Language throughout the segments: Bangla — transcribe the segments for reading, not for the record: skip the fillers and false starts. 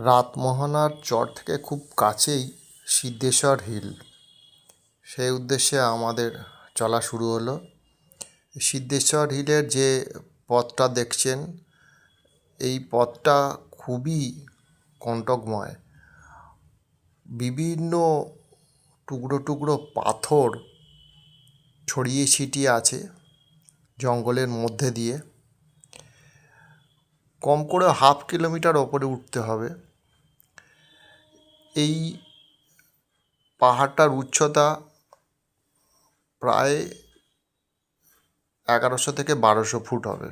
রাতমোহনার চর থেকে খুব কাছেই সিদ্ধেশ্বর হিল। সেই উদ্দেশ্যে আমাদের চলা শুরু হলো। সিদ্ধেশ্বর হিলের যে পথটা দেখছেন, এই পথটা খুবই কণ্টকময়। বিভিন্ন টুকরো টুকরো পাথর ছড়িয়ে ছিটিয়ে আছে জঙ্গলের মধ্যে দিয়ে। কম করে হাফ কিলোমিটার ওপরে উঠতে হবে। এই পাহাড়টার উচ্চতা প্রায় 1100 থেকে 1200 ফুট হবে।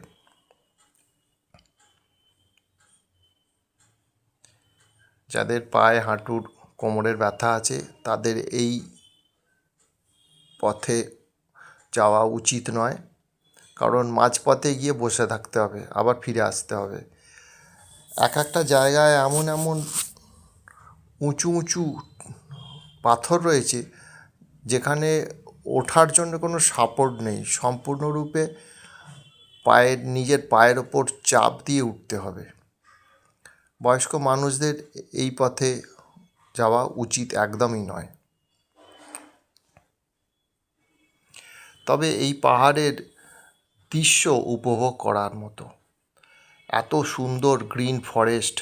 যাদের পায়ে হাঁটুর কোমরের ব্যথা আছে তাদের এই পথে যাওয়া উচিত নয়, কারণ মাঝপথে গিয়ে বসে থাকতে হবে, আবার ফিরে আসতে হবে। এক একটা জায়গায় এমন এমন উঁচু উঁচু পাথর রয়েছে যেখানে ওঠার জন্য কোনো সাপোর্ট নেই, সম্পূর্ণরূপে নিজের পায়ের ওপর চাপ দিয়ে উঠতে হবে। বয়স্ক মানুষদের এই পথে যাওয়া উচিত একদমই নয়। তবে এই পাহাড়ের দৃশ্য উপভোগ করার মতো। এত সুন্দর গ্রিন ফরেস্ট,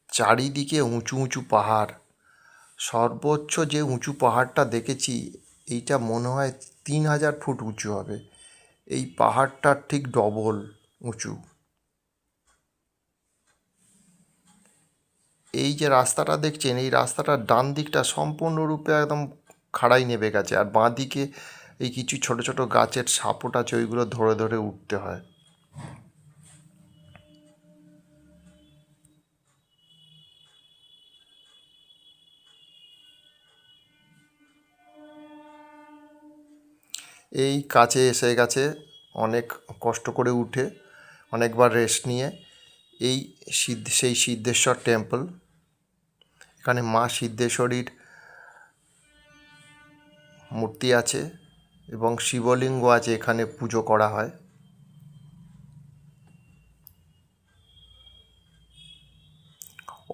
চারিদিকে উঁচু উঁচু পাহাড়। সর্বোচ্চ যে উঁচু পাহাড়টা দেখেছি, এইটা মনে হয় 3000 ফুট উঁচু হবে। এই পাহাড়টার ঠিক ডবল উঁচু। এই যে রাস্তাটা দেখছেন, এই রাস্তাটার ডান দিকটা সম্পূর্ণরূপে একদম খাড়াই নেমে গেছে, আর বাঁ দিকে এই কিছু ছোট ছোট গাছের সাপোর্ট আছে, ওইগুলো ধরে ধরে উঠতে হয়। এই কাছে এসে গেছে, অনেক কষ্ট করে উঠে, অনেকবার রেস্ট নিয়ে। এই সেই সিদ্ধেশ্বর টেম্পল। এখানে মা সিদ্ধেশ্বরীর মূর্তি আছে এবং শিবলিঙ্গ আছে, এখানে পুজো করা হয়।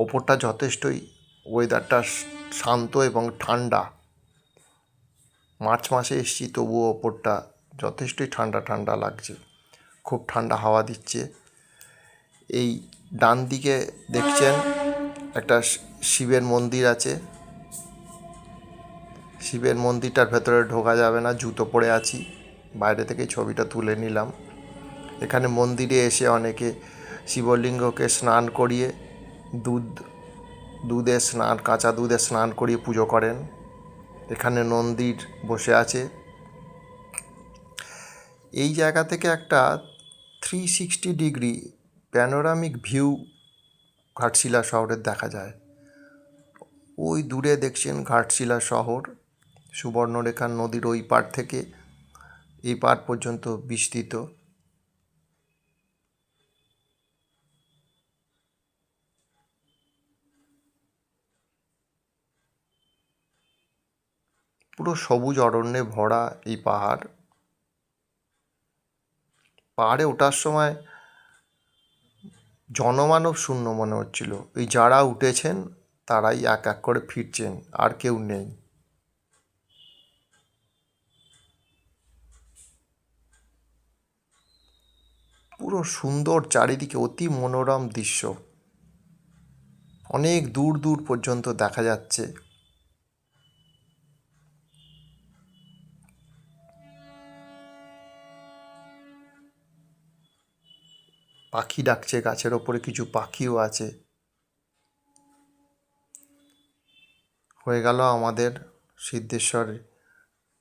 ওপরটা যথেষ্টই, ওয়েদারটা শান্ত এবং ঠান্ডা। মার্চ মাসে এসেছি, তবুও ওপরটা যথেষ্টই ঠান্ডা ঠান্ডা লাগছে, খুব ঠান্ডা হাওয়া দিচ্ছে। এই ডান দিকে দেখছেন একটা শিবের মন্দির আছে। শিবের মন্দিরটার ভেতরে ঢোকা যাবে না, জুতো পরে আছি, বাইরে থেকে ছবিটা তুলে নিলাম। এখানে মন্দিরে এসে অনেকে শিবলিঙ্গকে স্নান করিয়ে কাঁচা দুধে স্নান করিয়ে পুজো করেন। এখানে নন্দীর বসে আছে। এই জায়গা থেকে একটা 360 ডিগ্রি প্যানোরামিক ভিউ ঘাটশিলা শহরের দেখা যায়। ওই দূরে দেখছেন ঘাটশিলা শহর, সুবর্ণরেখা নদীর ওই পার থেকে এই পার পর্যন্ত বিস্তৃত। পুরো সবুজ অরণ্যে ভরা এই পাহাড়। পাহাড়ে ওঠার সময় জনমানব শূন্য মনে হচ্ছিল। এই যারা উঠেছেন তারাই এক এক করে ফিরছেন, আর কেউ নেই। পুরো সুন্দর, চারিদিকে অতি মনোরম দৃশ্য, অনেক দূর দূর পর্যন্ত দেখা যাচ্ছে। পাখি ডাকছে, গাছের ওপরে কিছু পাখিও আছে। হয়ে গেল আমাদের সিদ্ধেশ্বর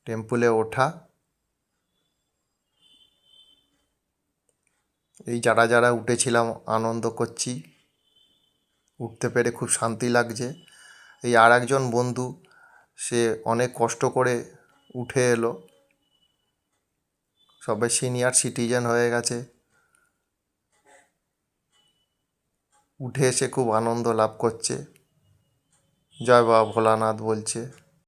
টেম্পলে ওঠা। এই যারা যারা উঠেছিলাম আনন্দ করছি, উঠতে পেরে খুব শান্তি লাগছে। এই আর একজন বন্ধু, সে অনেক কষ্ট করে উঠে এলো, সবাই সিনিয়র সিটিজেন হয়ে গেছে, উঠে এসে খুব আনন্দ লাভ করছে, জয় বাবা ভোলানাথ বলছে।